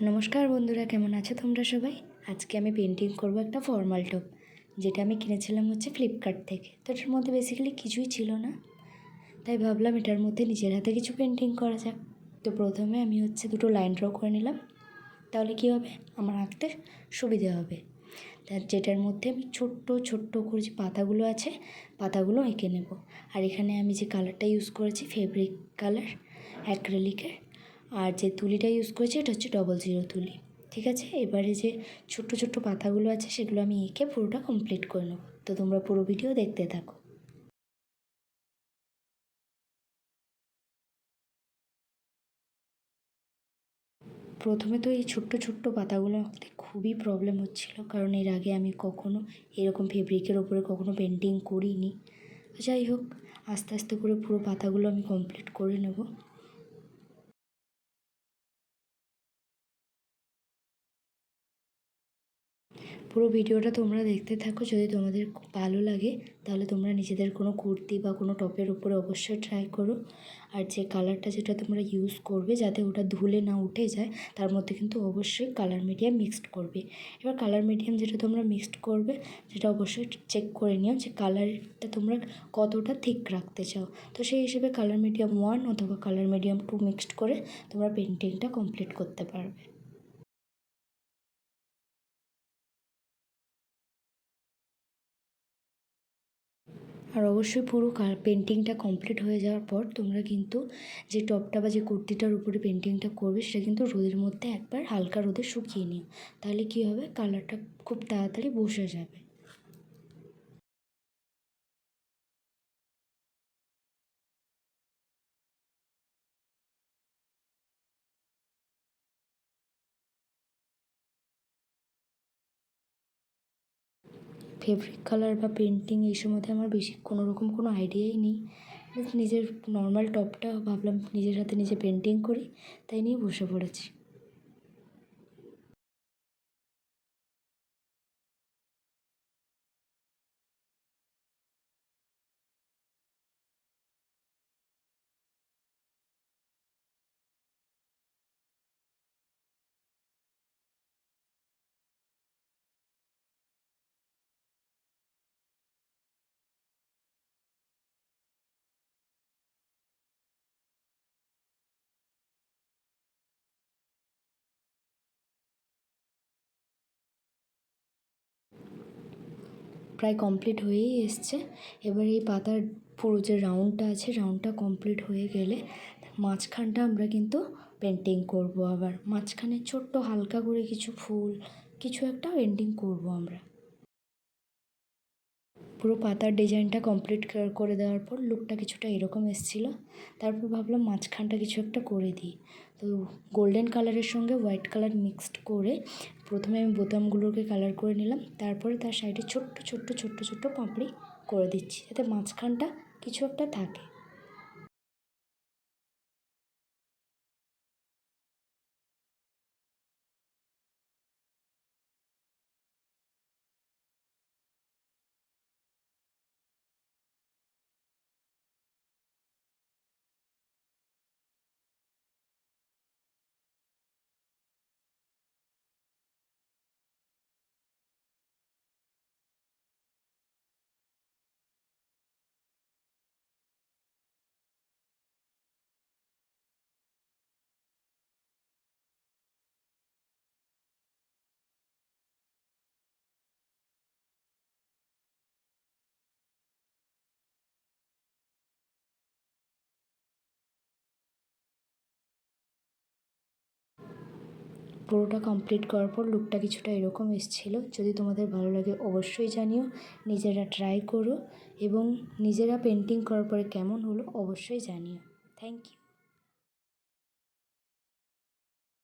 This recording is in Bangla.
নমস্কার বন্ধুরা, কেমন আছো তোমরা সবাই? আজকে আমি পেন্টিং করব একটা ফর্মাল টপ, যেটা আমি কিনেছিলাম ফ্লিপকার্ট থেকে। তো এটার মধ্যে বেসিক্যালি কিছুই ছিল না, তাই ভাবলাম এটার মধ্যে নিজের হাতে কিছু পেন্টিং করা যাক। তো প্রথমে আমি দুটো লাইন ড্র করে নিলাম, তাহলে কী হবে, আমার আঁকতে সুবিধে হবে। যেটার মধ্যে আমি ছোট্ট ছোট্ট করে যে পাতাগুলো আছে, পাতাগুলো এঁকে নেব। আর এখানে আমি যে কালারটা ইউজ করেছি ফেব্রিক কালার অ্যাক্রিলিকের, আর যে তুলিটা ইউজ করেছি এটা হচ্ছে 00 তুলি। ঠিক আছে, এবারে যে ছোট্ট ছোট্ট পাতাগুলো আছে সেগুলো আমি এঁকে পুরোটা কমপ্লিট করে নেব। তো তোমরা পুরো ভিডিও দেখতে থাকো। প্রথমে তো এই ছোট্ট ছোট্ট পাতাগুলো আঁকতে খুবই প্রবলেম হচ্ছিল, কারণ এর আগে আমি কখনো এরকম ফেব্রিকের ওপরে কখনো পেন্টিং করিনি। যাই হোক, আস্তে আস্তে করে পুরো পাতাগুলো আমি কমপ্লিট করে নেব। পুরো ভিডিওটা তোমরা দেখতে থাকো। যদি তোমাদের ভালো লাগে তাহলে তোমরা নিজেদের কোনো কুর্তি বা কোনো টপের উপরে অবশ্যই ট্রাই করো। আর যে কালারটা যেটা তোমরা ইউজ করবে, যাতে ওটা ধুলে না উঠে যায়, তার মধ্যে কিন্তু অবশ্যই কালার মিডিয়াম মিক্সড করবে। এবার কালার মিডিয়াম যেটা তোমরা মিক্সড করবে, সেটা অবশ্যই চেক করে নিও যে কালারটা তোমরা কতটা থিক রাখতে চাও। তো সেই হিসেবে কালার মিডিয়াম 1 অথবা কালার মিডিয়াম 2 মিক্সড করে তোমরা পেন্টিংটা কমপ্লিট করতে পারবে। আর অবশ্যই পুরো পেন্টিংটা কমপ্লিট হয়ে যাওয়ার পর তোমরা কিন্তু যে টপটা বা যে কুর্তিটার উপরে পেন্টিংটা করবে, সেটা কিন্তু রোদের মধ্যে একবার হালকা রোদে শুকিয়ে নিও। তাহলে কী হবে, কালারটা খুব তাড়াতাড়ি বসে যাবে। ফেব্রিক কালার বা পেন্টিং এই সম্বন্ধে আমার বেশি কোনোরকম কোনো আইডিয়াই নেই। নিজের নর্মাল টপটা ভাবলাম নিজের হাতে নিজে পেন্টিং করি, তাই নিয়ে বসে পড়েছি। প্রায় কমপ্লিট হয়েই এসছে। এবার এই পাতার পুরো যে রাউন্ডটা আছে, রাউন্ডটা কমপ্লিট হয়ে গেলে মাঝখানটা আমরা কিন্তু পেন্টিং করব। আবার মাঝখানে ছোট্ট হালকা করে কিছু ফুল, কিছু একটা পেন্টিং করব আমরা। পুরো পাতার ডিজাইনটা কমপ্লিট করে দেওয়ার পর লুকটা কিছুটা এরকম এসেছিলো। তারপর ভাবলাম মাঝখানটা কিছু একটা করে দিই। তো গোল্ডেন কালারের সঙ্গে হোয়াইট কালার মিক্সড করে প্রথমে আমি বোতামগুলোকে কালার করে নিলাম, তারপরে তার সাইডে ছোট্ট ছোট্ট ছোট্ট ছোট্ট পাপড়ি করে দিচ্ছি, যাতে মাঝখানটা কিছু একটা থাকে। পুরোটা কমপ্লিট করার পর লুকটা কিছুটা এরকম এসেছিলো। যদি তোমাদের ভালো লাগে অবশ্যই জানিও, নিজেরা ট্রাই করো এবং নিজেরা পেন্টিং করার পরে কেমন হলো অবশ্যই জানিও। Thank you.